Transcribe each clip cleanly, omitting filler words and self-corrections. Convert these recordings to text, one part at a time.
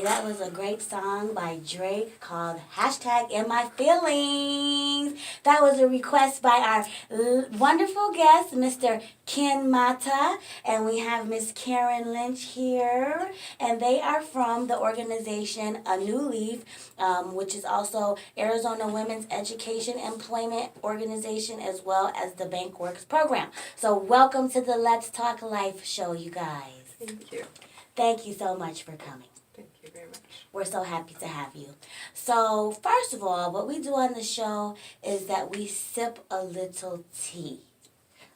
that was a great song by Drake called hashtag In My Feelings. That was a request by our wonderful guest, Mr. Ken Mata, and we have Miss Karen Lynch here, and they are from the organization A New Leaf, which is also Arizona Women's Education Employment Organization, as well as the Bank Works program. So welcome to the Let's Talk Life show, you guys. Thank you. Thank you so much for coming. Thank you very much. We're so happy to have you. So, first of all, what we do on the show is that we sip a little tea.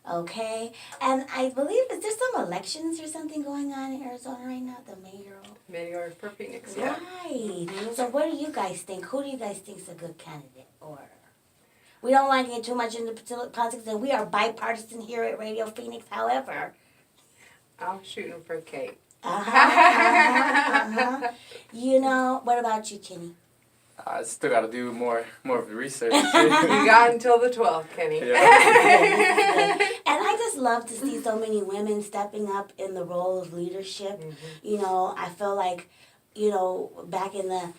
Okay? And I believe, is there some elections or something going on in Arizona right now? The mayoral? Mayor for Phoenix, yeah. Right. Mm-hmm. So, what do you guys think? Who do you guys think is a good candidate? Or we don't want to get too much into politics, and we are bipartisan here at Radio Phoenix. However, I'm shooting for Kate. You know, what about you, Kenny? I still got to do more of the research. You got until the 12th, Kenny. And I just love to see so many women stepping up in the role of leadership. Mm-hmm. You know, I feel like, you know, back in the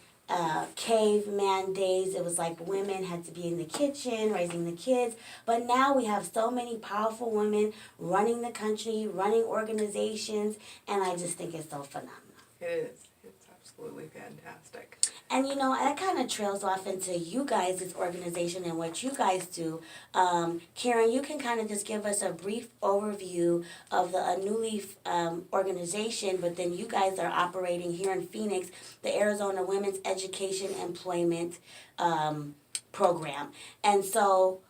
caveman days, it was like women had to be in the kitchen raising the kids. But now we have so many powerful women running the country, running organizations, and I just think it's so phenomenal. It is. It's absolutely fantastic. And you know, that kind of trails off into you guys' organization and what you guys do. Karen, you can kind of just give us a brief overview of the A New Leaf organization, but then you guys are operating here in Phoenix, the Arizona Women's Education Employment program. And so,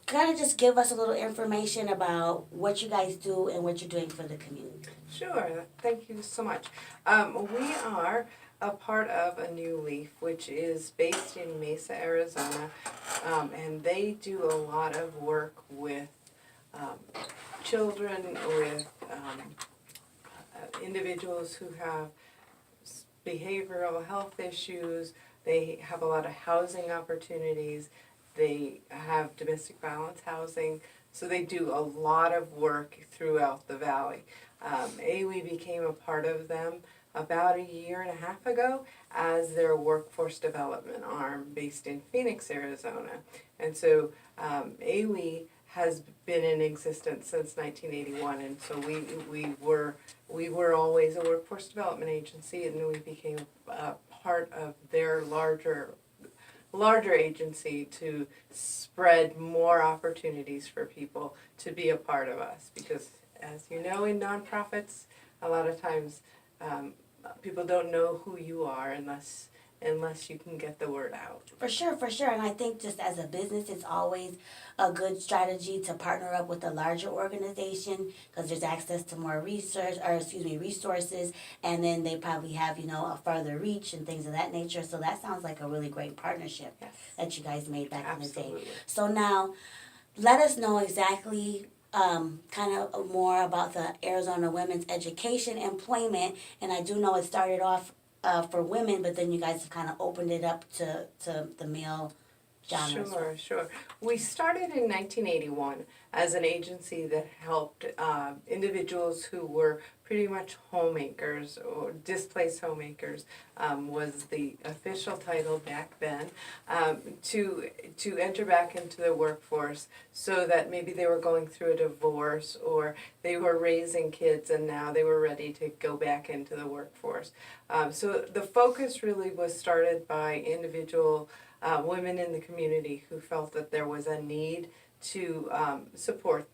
kind of just give us a little information about what you guys do and what you're doing for the community. Sure. Thank you so much. We are a part of A New Leaf, which is based in Mesa, Arizona, and they do a lot of work with children, with individuals who have behavioral health issues. They have a lot of housing opportunities. They have domestic violence housing. So they do a lot of work throughout the valley. AWE became a part of them about a year and a half ago as their workforce development arm based in Phoenix, Arizona. And so AWE has been in existence since 1981, and so we were always a workforce development agency, and we became part of their larger agency to spread more opportunities for people to be a part of us. Because as you know, in nonprofits, a lot of times people don't know who you are unless you can get the word out. For sure. And I think just as a business, it's always a good strategy to partner up with a larger organization because there's access to more resources, and then they probably have, you know, a further reach and things of that nature. So that sounds like a really great partnership that you guys made back Absolutely. in the day. So now, let us know exactly kind of more about the Arizona Women's Education Employment, and I do know it started off for women, but then you guys have kind of opened it up to the male genre. Sure. We started in 1981 as an agency that helped individuals who were pretty much homemakers or displaced homemakers, was the official title back then, to enter back into the workforce so that maybe they were going through a divorce or they were raising kids and now they were ready to go back into the workforce. So the focus really was started by individual women in the community who felt that there was a need to support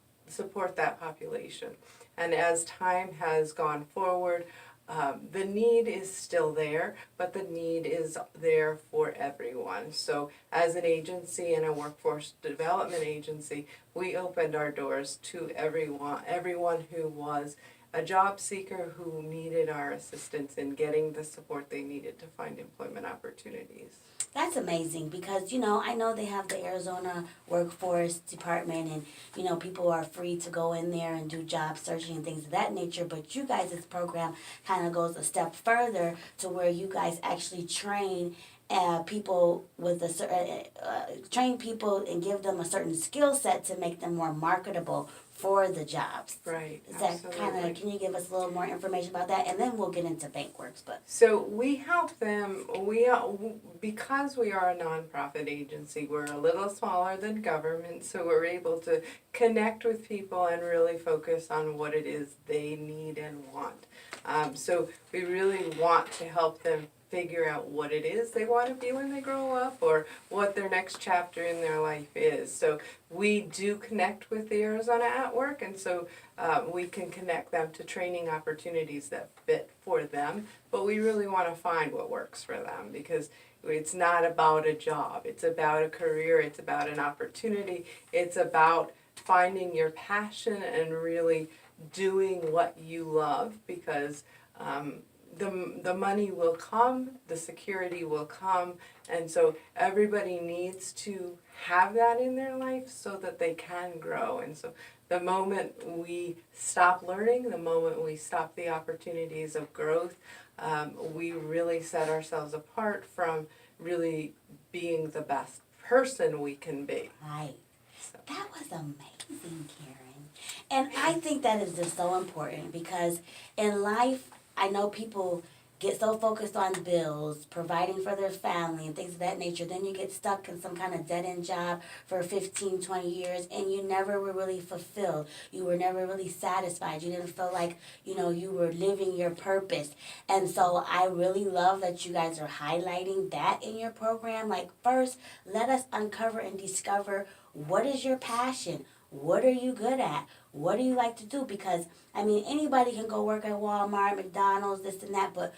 that population. And as time has gone forward, the need is still there, but the need is there for everyone. So as an agency and a workforce development agency, we opened our doors to everyone who was a job seeker who needed our assistance in getting the support they needed to find employment opportunities. That's amazing because, you know, I know they have the Arizona Workforce Department and, you know, people are free to go in there and do job searching and things of that nature, but you guys' program kind of goes a step further to where you guys actually train people with train people and give them a certain skill set to make them more marketable for the jobs. Right, Is that kind absolutely. of, can you give us a little more information about that? And then we'll get into BankWorks. But So we help them, because we are a nonprofit agency, we're a little smaller than government, so we're able to connect with people and really focus on what it is they need and want. So we really want to help them figure out what it is they want to be when they grow up, or what their next chapter in their life is. So we do connect with the Arizona at Work, and so we can connect them to training opportunities that fit for them. But we really want to find what works for them, because it's not about a job. It's about a career. It's about an opportunity. It's about finding your passion and really doing what you love, because the money will come, the security will come, and so everybody needs to have that in their life so that they can grow. And so the moment we stop learning, the moment we stop the opportunities of growth, we really set ourselves apart from really being the best person we can be. right. That was amazing, Karen. And I think that is just so important because in life, I know people get so focused on bills, providing for their family and things of that nature. Then you get stuck in some kind of dead-end job for 15, 20 years and you never were really fulfilled. You were never really satisfied. You didn't feel like, you were living your purpose. And so I really love that you guys are highlighting that in your program. Like, first, let us uncover and discover what is your passion? What are you good at? What do you like to do? Because, anybody can go work at Walmart, McDonald's, this and that, but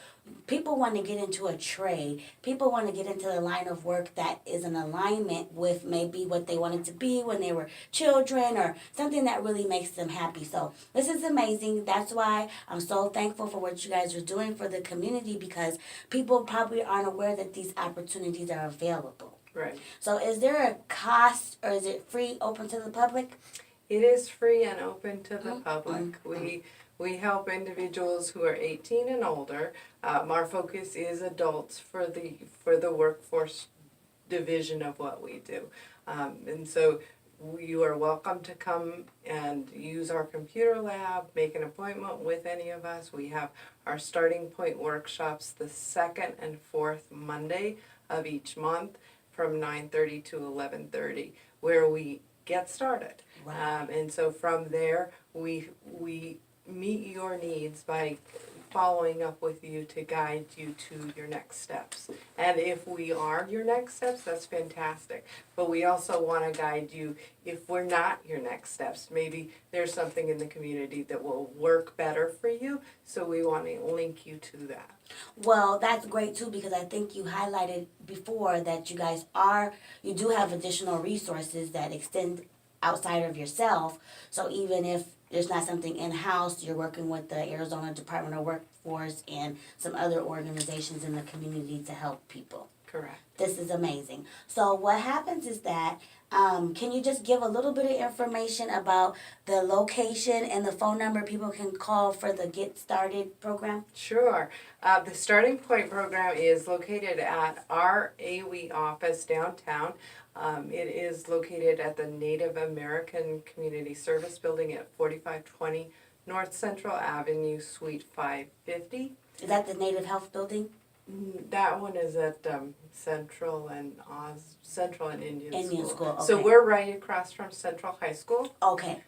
people want to get into a trade. People want to get into the line of work that is in alignment with maybe what they wanted to be when they were children, or something that really makes them happy. So this is amazing. That's why I'm so thankful for what you guys are doing for the community, because people probably aren't aware that these opportunities are available. Right. So is there a cost, or is it free, open to the public? It is free and open to the Mm-hmm. public. We help individuals who are 18 and older. Our focus is adults for the workforce division of what we do, and so you are welcome to come and use our computer lab, make an appointment with any of us. We have our starting point workshops the second and fourth Monday of each month from 9:30 to 11:30, where we get started. Right. And so from there, we meet your needs by following up with you to guide you to your next steps. And if we are your next steps, that's fantastic. But we also want to guide you if we're not your next steps. Maybe there's something in the community that will work better for you, so we want to link you to that. Well, that's great too, because I think you highlighted before that you do have additional resources that extend outside of yourself. So even if there's not something in-house, you're working with the Arizona Department of Workforce and some other organizations in the community to help people. Correct. This is amazing. So what happens is that, can you just give a little bit of information about the location and the phone number people can call for the Get Started program? Sure. The Starting Point program is located at our AWE office downtown. It is located at the Native American Community Service Building at 4520 North Central Avenue, Suite 550. Is that the Native Health Building? That one is at Central and Indian School. Okay. So we're right across from Central High School. Okay.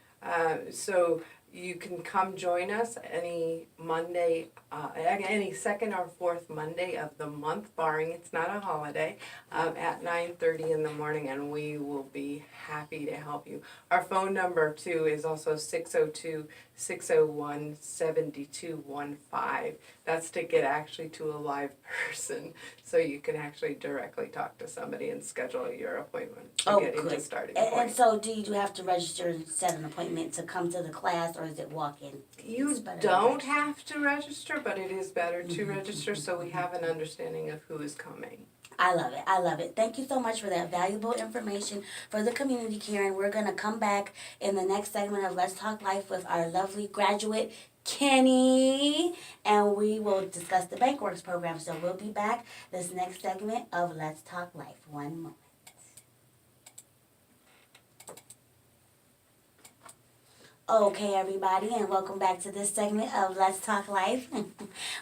So you can come join us any Monday, any second or fourth Monday of the month, barring it's not a holiday, at 9:30 in the morning, and we will be happy to help you. Our phone number too is also 602-601-7215. That's to get actually to a live person, so you can actually directly talk to somebody and schedule your appointment to get into Starting Point. And so do you have to register and set an appointment to come to the class, or is it walk-in? You don't have to register, but it is better to register so we have an understanding of who is coming. I love it. I love it. Thank you so much for that valuable information for the community, Karen. We're going to come back in the next segment of Let's Talk Life with our lovely graduate, Kenny, and we will discuss the BankWorks program. So we'll be back this next segment of Let's Talk Life. One moment. Okay, everybody, and welcome back to this segment of Let's Talk Life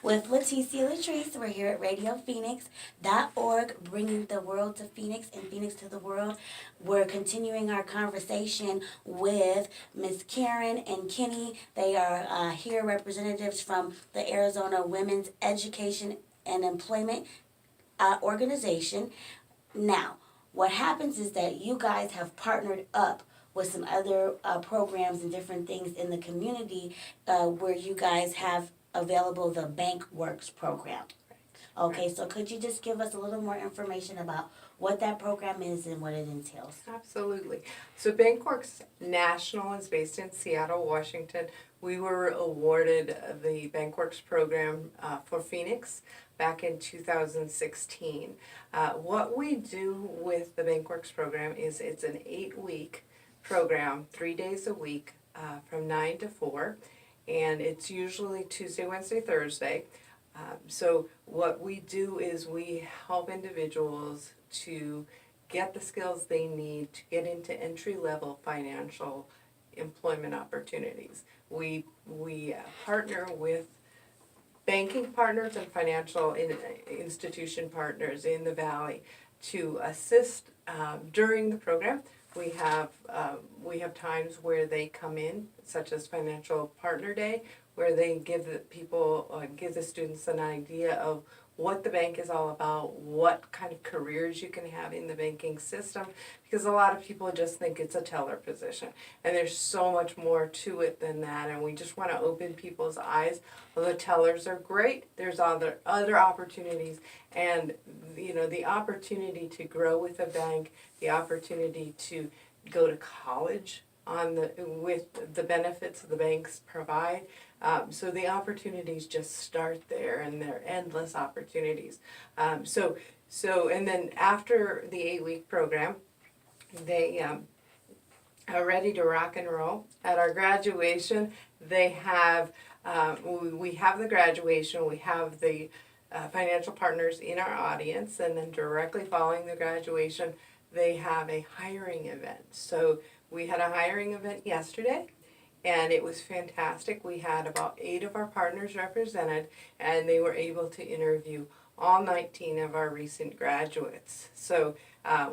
with Leticia Latrice. We're here at RadioPhoenix.org, bringing the world to Phoenix and Phoenix to the world. We're continuing our conversation with Miss Karen and Kenny. They are here representatives from the Arizona Women's Education and Employment Organization. Now, what happens is that you guys have partnered up with some other programs and different things in the community where you guys have available the BankWorks program. Okay, so could you just give us a little more information about what that program is and what it entails? Absolutely. So BankWorks National is based in Seattle, Washington. We were awarded the BankWorks program for Phoenix back in 2016. What we do with the BankWorks program is it's an 8-week program, 3 days a week, from 9 to 4, and it's usually Tuesday, Wednesday, Thursday. So what we do is we help individuals to get the skills they need to get into entry-level financial employment opportunities. We partner with banking partners and financial institution partners in the Valley to assist during the program. We have times where they come in, such as Financial Partner Day, where they give the students an idea of what the bank is all about, what kind of careers you can have in the banking system, because a lot of people just think it's a teller position, and there's so much more to it than that, and we just want to open people's eyes. Well, the tellers are great. There's other opportunities, and the opportunity to grow with a bank, the opportunity to go to college with the benefits the banks provide. So the opportunities just start there, and they're endless opportunities. And then after the 8-week program, they are ready to rock and roll. At our graduation, they have we have the graduation, we have the financial partners in our audience, and then directly following the graduation, they have a hiring event. So we had a hiring event yesterday, and it was fantastic. We had about 8 of our partners represented, and they were able to interview all 19 of our recent graduates. So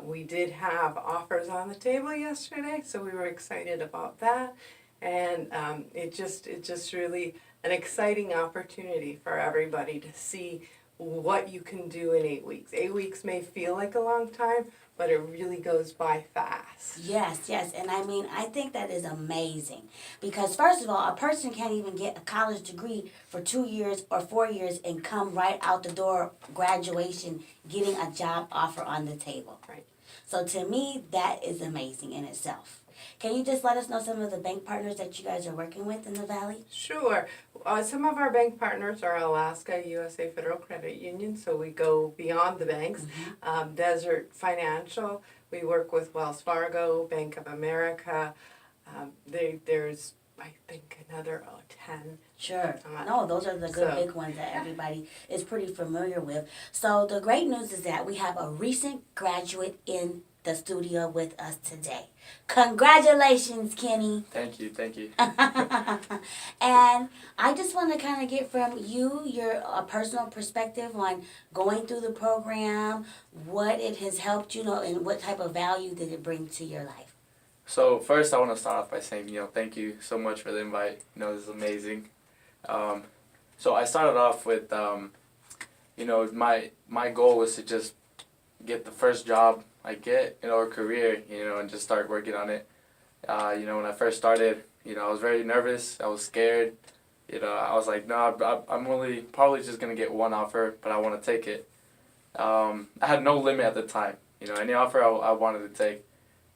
we did have offers on the table yesterday, so we were excited about that. And it's just really an exciting opportunity for everybody to see what you can do in 8 weeks. 8 weeks may feel like a long time, but it really goes by fast. Yes, and I think that is amazing, because first of all, a person can't even get a college degree for 2 years or 4 years and come right out the door, graduation, getting a job offer on the table. Right. So to me, that is amazing in itself. Can you just let us know some of the bank partners that you guys are working with in the Valley? Sure. Some of our bank partners are Alaska USA Federal Credit Union, so we go beyond the banks. Mm-hmm. Desert Financial, we work with Wells Fargo, Bank of America. There's, I think, another 10. Sure. No, those are the good big ones that everybody is pretty familiar with. So the great news is that we have a recent graduate in the studio with us today. Congratulations, Kenny. Thank you. And I just want to kind of get from you your personal perspective on going through the program, what it has helped you, and what type of value did it bring to your life. So first, I want to start off by saying, thank you so much for the invite. This is amazing. So I started off with, my goal was to just get the first job I get, or career, and just start working on it. When I first started, I was very nervous. I was scared. I was like, no, I'm really probably just going to get one offer, but I want to take it. I had no limit at the time. Any offer I wanted to take.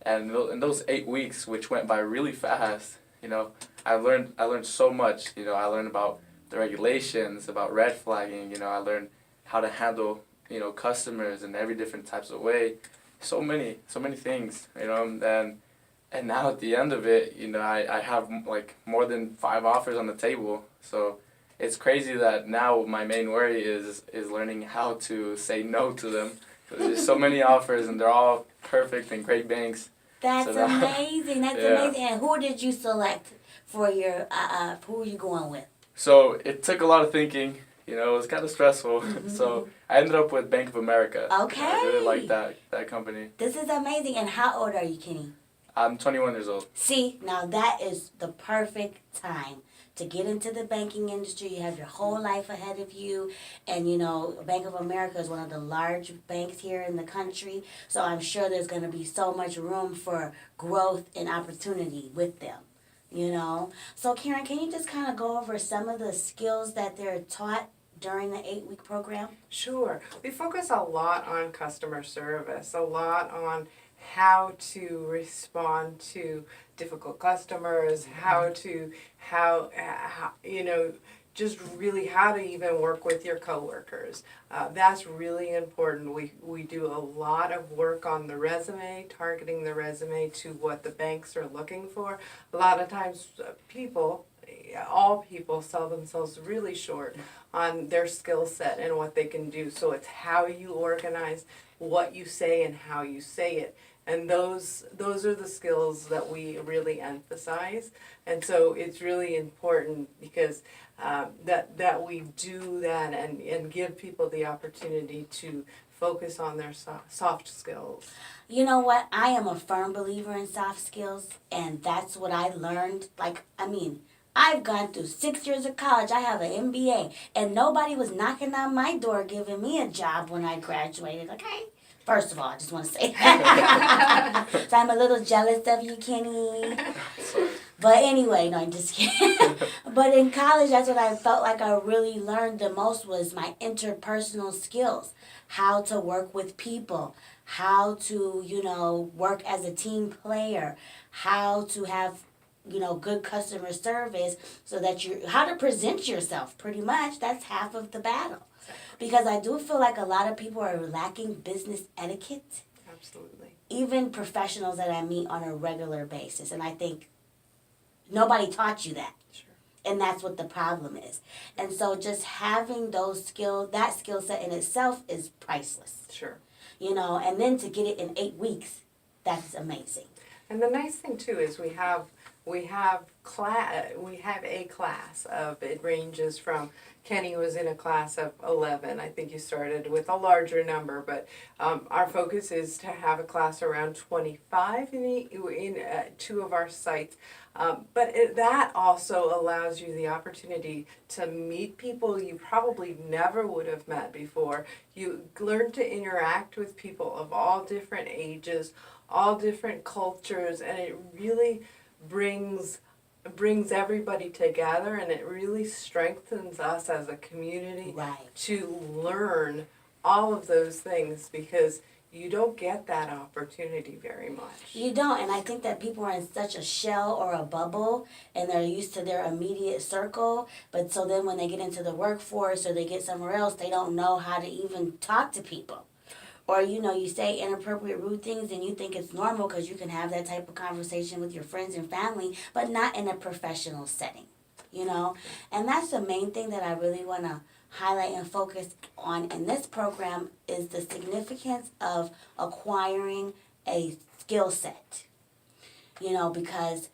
And in those 8 weeks, which went by really fast, I learned so much. I learned about the regulations, about red flagging. I learned how to handle, customers in every different types of way. So many things, and now at the end of it, I have like more than 5 offers on the table, So it's crazy that now my main worry is learning how to say no to them. There's so many offers and they're all perfect and great banks. That's So now- amazing. That's Yeah. amazing. And who did you select for your, who are you going with? So it took a lot of thinking. You know, it was kind of stressful. Mhm. So I ended up with Bank of America. Okay. I really like that company. This is amazing. And how old are you, Kenny? I'm 21 years old. See, now that is the perfect time to get into the banking industry. You have your whole life ahead of you. And, you know, Bank of America is one of the large banks here in the country. So I'm sure there's going to be so much room for growth and opportunity with them, you know. So, Karen, can you just kind of go over some of the skills that they're taught during the 8-week program? Sure. We focus a lot on customer service, a lot on how to respond to difficult customers, how you know, just really how to even work with your coworkers. That's really important. We do a lot of work on the resume, targeting the resume to what the banks are looking for. A lot of times all people sell themselves really short on their skill set and what they can do. So it's how you organize, what you say, and how you say it. And those are the skills that we really emphasize. And so it's really important because that we do that and give people the opportunity to focus on their soft skills. You know what? I am a firm believer in soft skills, and that's what I learned. I've gone through 6 years of college. I have an MBA, and nobody was knocking on my door giving me a job when I graduated, okay? First of all, I just want to say that. So I'm a little jealous of you, Kenny. But anyway, no, I'm just kidding. But in college, that's what I felt like I really learned the most was my interpersonal skills. How to work with people. How to, you know, work as a team player. How to have, you know, good customer service so that how to present yourself, pretty much. That's half of the battle. Because I do feel like a lot of people are lacking business etiquette. Absolutely. Even professionals that I meet on a regular basis. And I think nobody taught you that. Sure. And that's what the problem is. And so just having that skill set in itself is priceless. Sure. You know, and then to get it in 8 weeks, that's amazing. And the nice thing too is we have a class of, it ranges from, Kenny was in a class of 11. I think you started with a larger number, but our focus is to have a class around 25 in 2 of our sites. But that also allows you the opportunity to meet people you probably never would have met before. You learn to interact with people of all different ages, all different cultures, and it really brings everybody together, and it really strengthens us as a community to learn all of those things, because you don't get that opportunity very much. You don't, and I think that people are in such a shell or a bubble, and they're used to their immediate circle, but so then when they get into the workforce or they get somewhere else, they don't know how to even talk to people. Or, you know, you say inappropriate, rude things and you think it's normal because you can have that type of conversation with your friends and family, but not in a professional setting, you know? And that's the main thing that I really want to highlight and focus on in this program is the significance of acquiring a skill set, you know, because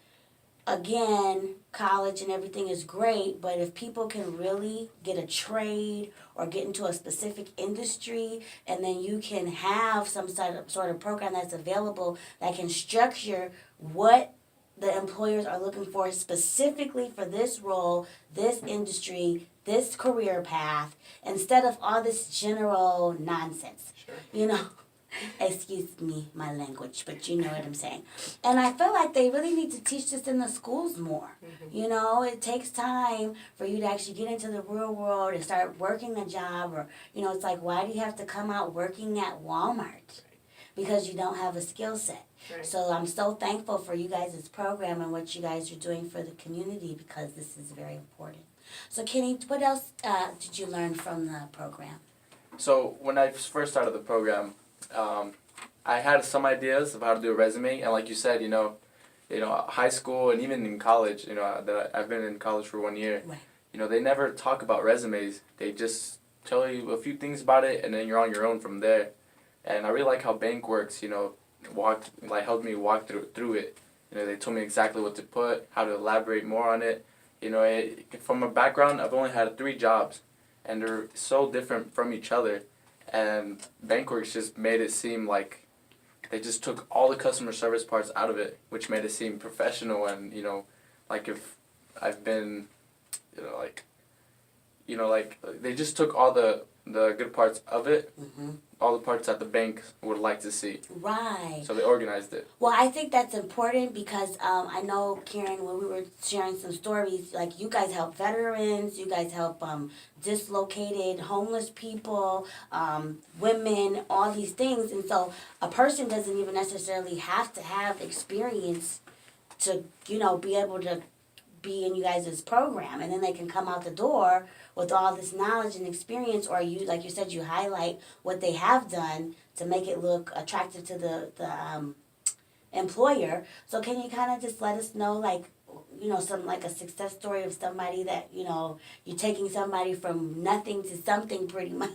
again, college and everything is great, but if people can really get a trade or get into a specific industry, and then you can have some sort of program that's available that can structure what the employers are looking for specifically for this role, this industry, this career path, instead of all this general nonsense. Sure. You know? Excuse me, my language, but you know what I'm saying. And I feel like they really need to teach this in the schools more. Mm-hmm. You know, it takes time for you to actually get into the real world and start working a job, or, you know, it's like, why do you have to come out working at Walmart? Because you don't have a skill set. Right. So I'm so thankful for you guys' program and what you guys are doing for the community, because this is very important. So Kenny, what else did you learn from the program? So when I first started the program, I had some ideas of how to do a resume, and like you said, high school and even in college, that I've been in college for 1 year. Right. they never talk about resumes. They just tell you a few things about it, and then you're on your own from there. And I really like how bank works. Helped me walk through it. They told me exactly what to put, how to elaborate more on it. From a background, I've only had 3 jobs, and they're so different from each other. And Bankworks just made it seem like they just took all the customer service parts out of it, which made it seem professional. And like if I've been, they just took all the good parts of it, all the parts that the bank would like to see. Right. So they organized it. Well, I think that's important because I know, Karen, when we were sharing some stories, like you guys help veterans, you guys help dislocated, homeless people, women, all these things. And so a person doesn't even necessarily have to have experience to, be able to be in you guys' program. And then they can come out the door with all this knowledge and experience, or you, like you said, you highlight what they have done to make it look attractive to the employer. So can you kind of just let us know, like, something like a success story of somebody that, you're taking somebody from nothing to something pretty much?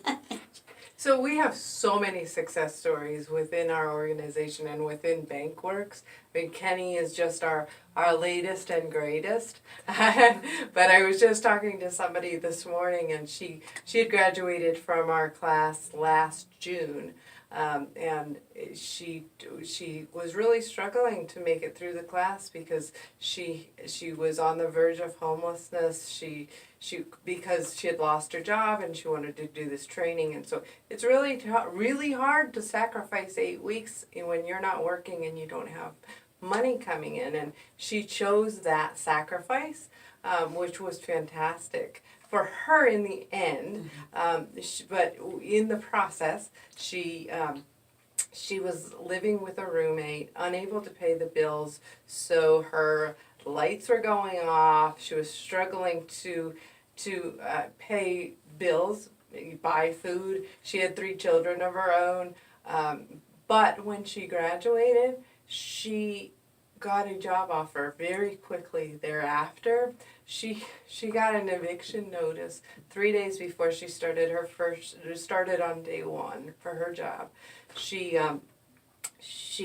So we have so many success stories within our organization and within Bankworks. I mean, Kenny is just our latest and greatest. But I was just talking to somebody this morning, and she had graduated from our class last June. And she was really struggling to make it through the class because she was on the verge of homelessness. Because she had lost her job and she wanted to do this training, and so it's really hard to sacrifice 8 weeks when you're not working and you don't have money coming in. And she chose that sacrifice, which was fantastic for her in the end. But in the process, she was living with a roommate, unable to pay the bills, so her lights were going off. She was struggling to pay bills, buy food. She had 3 children of her own. But when she graduated, she got a job offer very quickly thereafter. She got an eviction notice 3 days before she started on day 1 for her job. She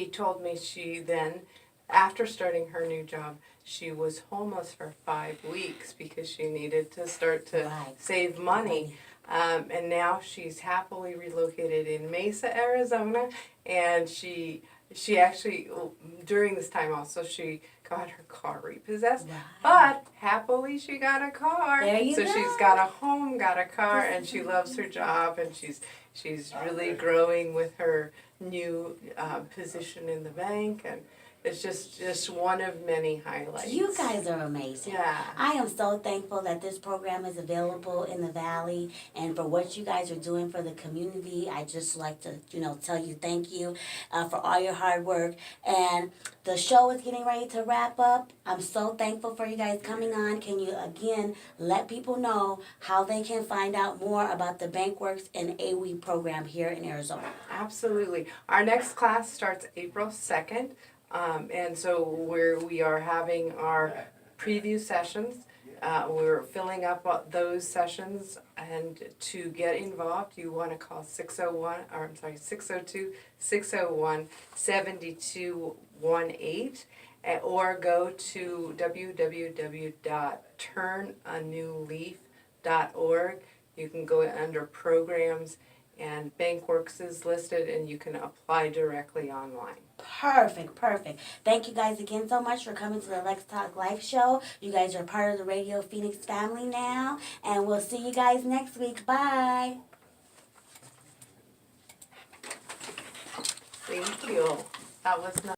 told me she then, after starting her new job, she was homeless for 5 weeks because she needed to start to save money. And now she's happily relocated in Mesa, Arizona, and she actually, during this time also, she got her car repossessed. But happily she got a car. There you so go. She's got a home, got a car, and she loves her job, and she's really growing with her new position in the bank, and it's just one of many highlights. You guys are amazing. Yeah. I am so thankful that this program is available in the Valley, and for what you guys are doing for the community. I just like to, tell you thank you for all your hard work. And the show is getting ready to wrap up. I'm so thankful for you guys coming on. Can you, again, let people know how they can find out more about the Bankworks and AWE program here in Arizona? Absolutely. Our next class starts April 2nd. And so we are having our preview sessions. We're filling up those sessions, and to get involved, you want to call 601-601-7218, or go to www.turnanewleaf.org. You can go under programs, and Bankworks is listed, and you can apply directly online. Perfect. Thank you guys again so much for coming to the Let's Talk Life show. You guys are part of the Radio Phoenix family now, and we'll see you guys next week. Bye. Thank you. That was nice.